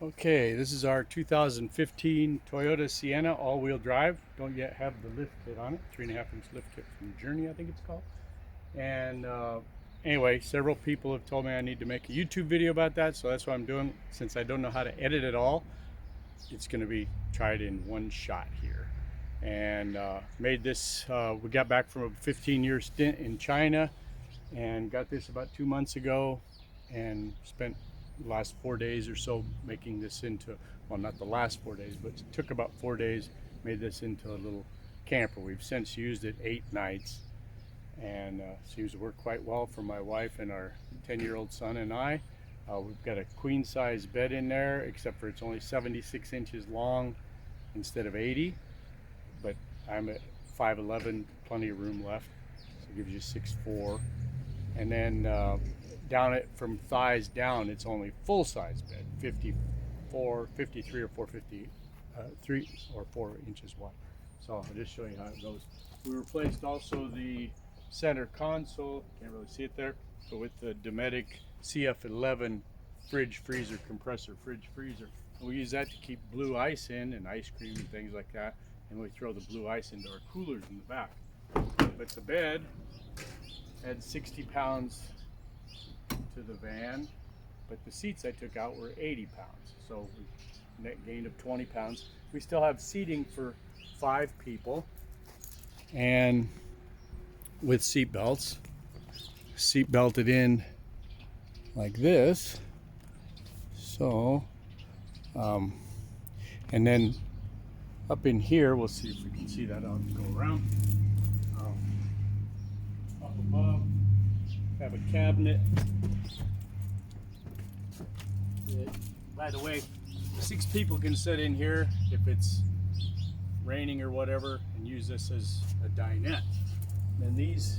Okay, this is our 2015 Toyota Sienna all-wheel drive. Don't yet have the lift kit on it. 3.5-inch lift kit from Journey, I think it's called. And anyway, several people have told me I need to make a YouTube video about that, so that's what I'm doing. Since I don't know how to edit it all, it's going to be tried in one shot here. And made this, we got back from a 15-year stint in China and got this about 2 months ago and spent the last 4 days or so making this into, well, not the last 4 days, but it took about 4 days, made this into a little camper. We've since used it 8 nights and seems to work quite well for my wife and our 10-year-old son and I. We've got a queen size bed in there, except for it's only 76 inches long instead of 80, but I'm at 5'11", plenty of room left, so it gives you 6'4". And then down it from thighs down, it's only full size bed, 54, 53 or 450, 3 or 4 inches wide. So I'll just show you how it goes. We replaced also the center console, can't really see it there, but with the Dometic CF11 fridge freezer compressor, fridge freezer. And we use that to keep blue ice in and ice cream and things like that. And we throw the blue ice into our coolers in the back. But the bed had 60 pounds to the van, but the seats I took out were 80 pounds. So we net gain of 20 pounds. We still have seating for 5 people and with seat belts, seat belted in like this. So, and then up in here, we'll see if we can see that. I'll go around. Up above, have a cabinet. By the way, 6 people can sit in here if it's raining or whatever and use this as a dinette. Then these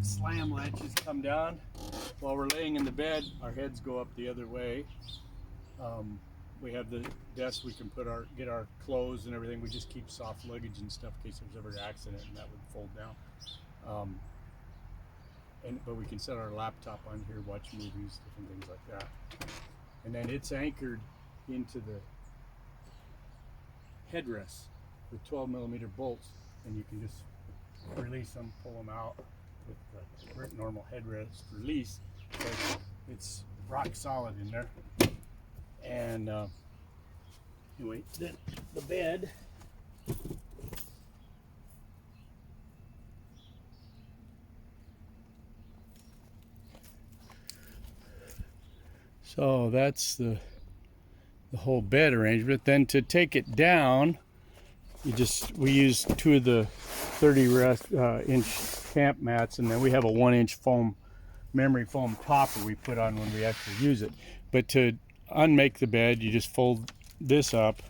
slam latches come down. While we're laying in the bed, our heads go up the other way. We have the desk we can put get our clothes and everything. We just keep soft luggage and stuff in case there's ever an accident, and that would fold down. But we can set our laptop on here, watch movies, different things like that. And then it's anchored into the headrests with 12mm bolts, and you can just release them, pull them out with the normal headrest release. But it's rock solid in there. And anyway, then the bed. So that's the whole bed arrangement. Then to take it down, we use 2 of the 30-inch camp mats, and then we have a 1-inch memory foam topper we put on when we actually use it. But to unmake the bed, you just fold this up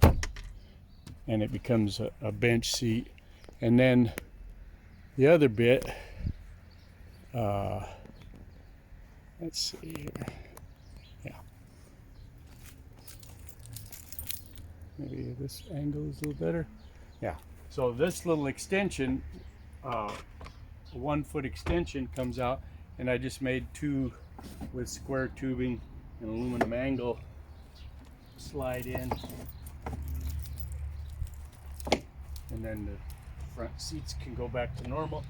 and it becomes a bench seat. And then the other bit, let's see here. Yeah. Maybe this angle is a little better. Yeah. So this little extension, a 1-foot extension comes out, and I just made 2 with square tubing and aluminum angle slide in. And then the front seats can go back to normal.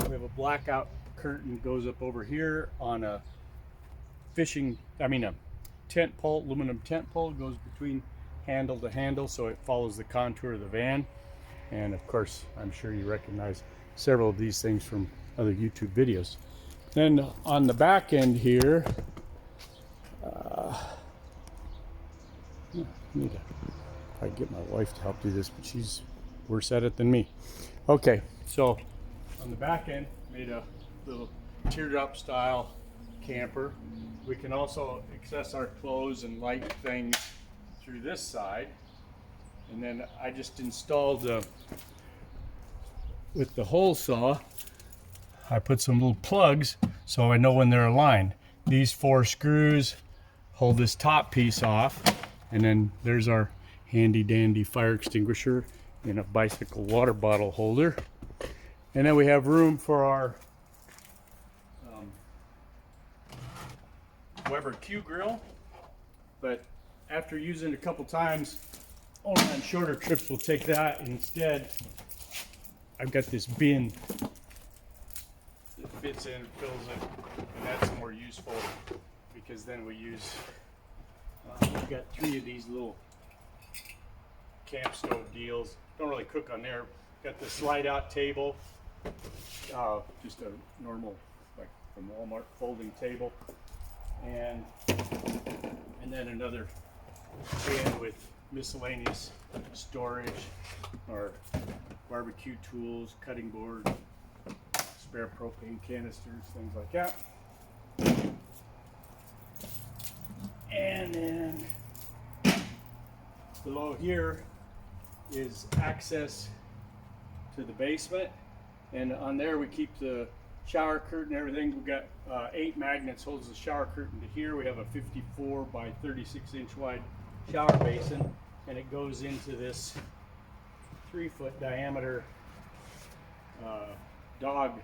We have a blackout curtain goes up over here on a tent pole, aluminum tent pole, goes between handle to handle, so it follows the contour of the van. And of course, I'm sure you recognize several of these things from other YouTube videos. Then on the back end here, I need to probably get my wife to help do this, but she's worse at it than me. Okay, so on the back end, made a little teardrop style camper. We can also access our clothes and light things through this side. And then I just installed with the hole saw, I put some little plugs so I know when they're aligned. These 4 screws hold this top piece off, and then there's our handy dandy fire extinguisher in a bicycle water bottle holder. And then we have room for our Weber Q grill, but after using it a couple times, only on shorter trips we'll take that. Instead, I've got this bin that fits in, fills it, and that's more useful because then we use, we've got 3 of these little camp stove deals. Don't really cook on there. Got the slide out table, just a normal, like from Walmart, folding table, and then another bin with miscellaneous storage or barbecue tools, cutting board, spare propane canisters, things like that. And then below here is access to the basement, and on there we keep the shower curtain, everything. We've got 8 magnets holds the shower curtain to here. We have a 54 by 36 inch wide shower basin, and it goes into this 3-foot diameter dog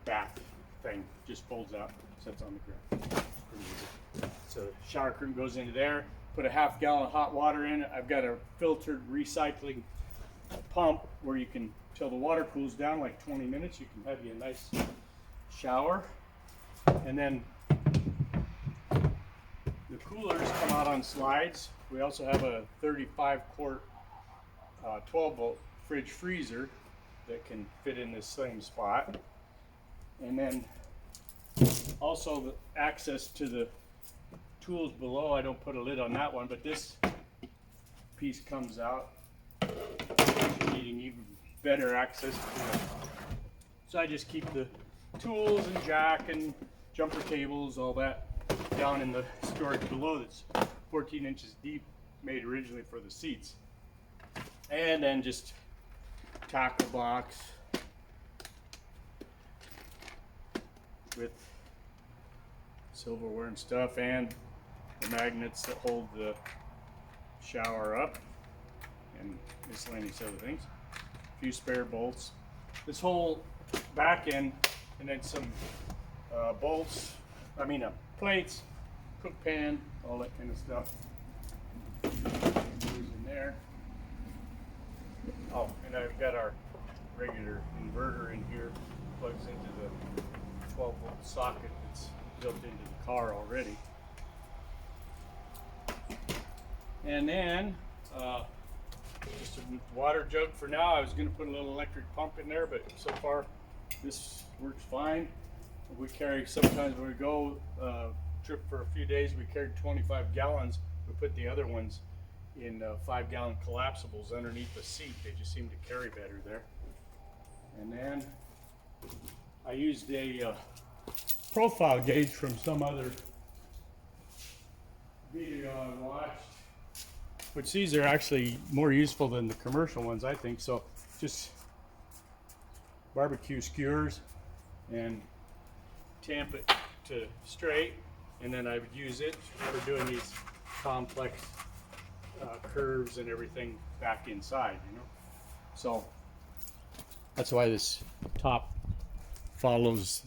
bath thing. Just folds out, sits on the ground. So the shower curtain goes into there. Put a half gallon of hot water in it. I've got a filtered recycling pump where you can, till the water cools down like 20 minutes, you can have you a nice shower. And then the coolers come out on slides. We also have a 35 quart 12 volt fridge freezer that can fit in this same spot. And then also the access to the tools below. I don't put a lid on that one, but this piece comes out, needing even better access to it. So I just keep the tools and jack and jumper tables, all that down in the storage below that's 14 inches deep, made originally for the seats. And then just tackle box with silverware and stuff, and the magnets that hold the shower up, and miscellaneous other things. A few spare bolts. This whole back end, and then some bolts, plates, cook pan, all that kind of stuff goes in there. Oh, and I've got our regular inverter in here, plugs into the 12 volt socket that's built into the car already. And then just a water jug for now. I was going to put a little electric pump in there, but so far this works fine. We carry, sometimes when we go trip for a few days, we carried 25 gallons. We put the other ones in 5-gallon collapsibles underneath the seat. They just seem to carry better there. And then I used a profile gauge from some other video I watched, which these are actually more useful than the commercial ones, I think. So just barbecue skewers and tamp it to straight, and then I would use it for doing these complex curves and everything back inside, you know. So that's why this top follows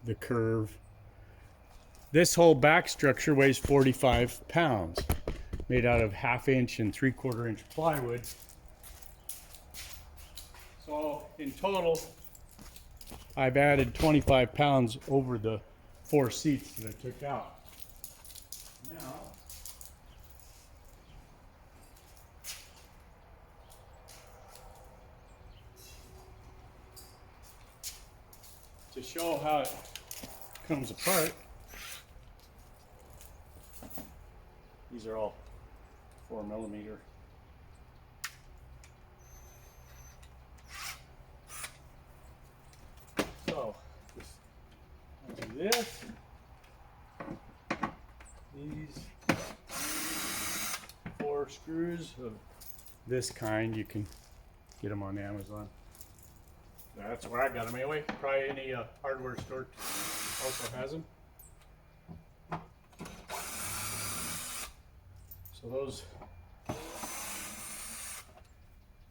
the curve. This whole back structure weighs 45 pounds, made out of 1/2 inch and 3/4 inch plywood. So in total, I've added 25 pounds over the 4 seats that I took out. Now, to show how it comes apart, these are all 4mm. So I'll do this. These 4 screws of this kind, you can get them on Amazon. That's where I got them anyway. Probably any hardware store also has them. So those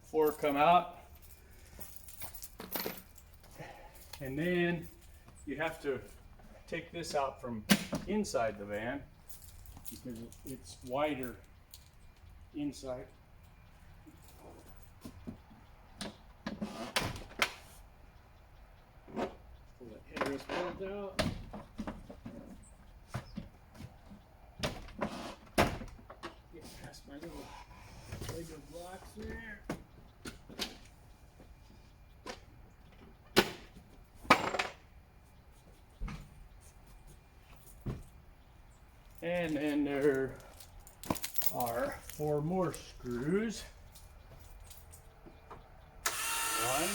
4 come out, and then you have to take this out from inside the van because it's wider inside. Pull that headrest bolt out. Get past my little Lego blocks there. And then there are 4 more screws. 1,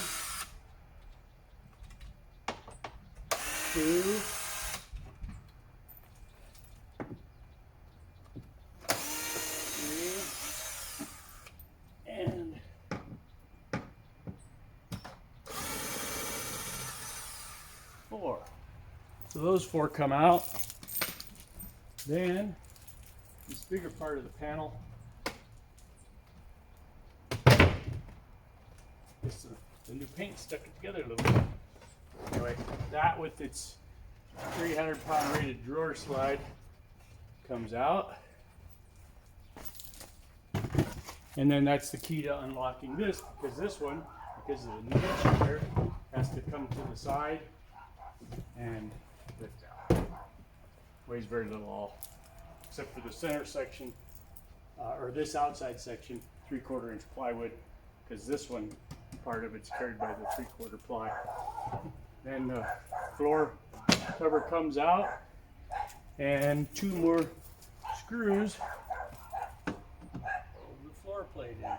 2, 3, and 4. So those 4 come out. Then this bigger part of the panel is the new paint stuck it together a little bit. Anyway, that with its 300-pound rated drawer slide comes out. And then that's the key to unlocking this, because this one, because of the niche here, has to come to the side and lift out. Weighs very little all, except for the center section, or this outside section, 3/4 inch plywood, because this one, part of it's carried by the 3/4 ply. Then the floor cover comes out, and 2 more screws hold the floor plate in.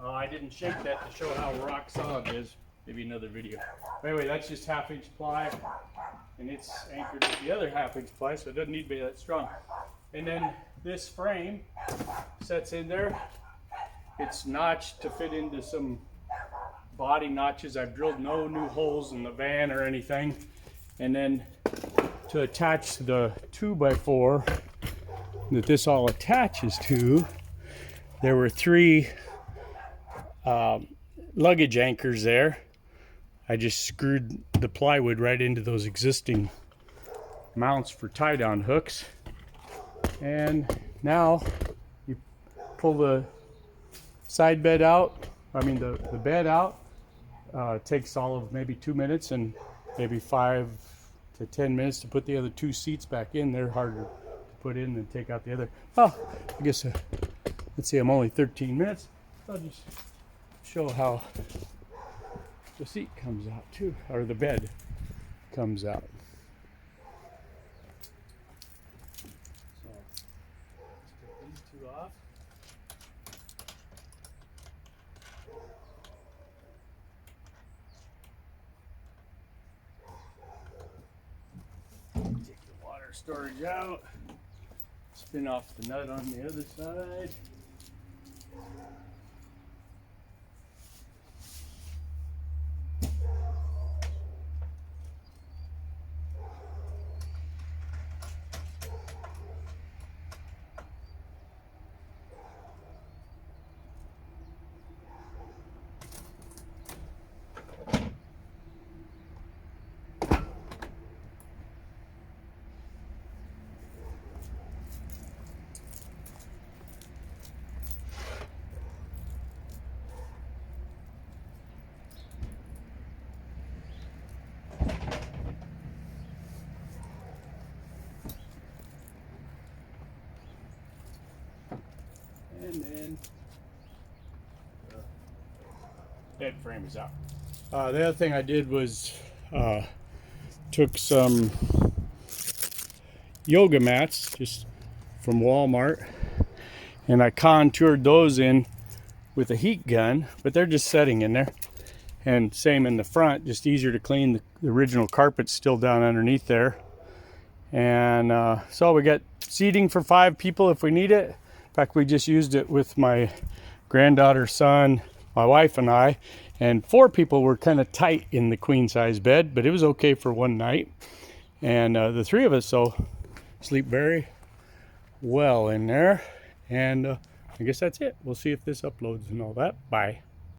I didn't shake that to show how rock solid it is. Maybe another video. But anyway, that's just 1/2 inch ply, and it's anchored with the other 1/2 inch ply, so it doesn't need to be that strong. And then this frame sets in there. It's notched to fit into some body notches. I've drilled no new holes in the van or anything. And then to attach the 2x4 that this all attaches to, there were 3 luggage anchors there. I just screwed the plywood right into those existing mounts for tie-down hooks. And now you pull the side bed out, the bed out. It takes all of maybe 2 minutes and maybe 5 to 10 minutes to put the other 2 seats back in. They're harder to put in than take out the other. Oh, I guess, let's see, I'm only 13 minutes. I'll just show how the seat comes out too, or the bed comes out. So let's take these 2 off. Take the water storage out. Spin off the nut on the other side. And then the bed frame is out. The other thing I did was took some yoga mats just from Walmart, and I contoured those in with a heat gun, but they're just setting in there. And same in the front, just easier to clean. The original carpet's still down underneath there. And so we got seating for 5 people if we need it. In fact, we just used it with my granddaughter, son, my wife, and I. And 4 people were kind of tight in the queen size bed, but it was okay for one night. And the 3 of us, so sleep very well in there. And I guess that's it. We'll see if this uploads and all that. Bye.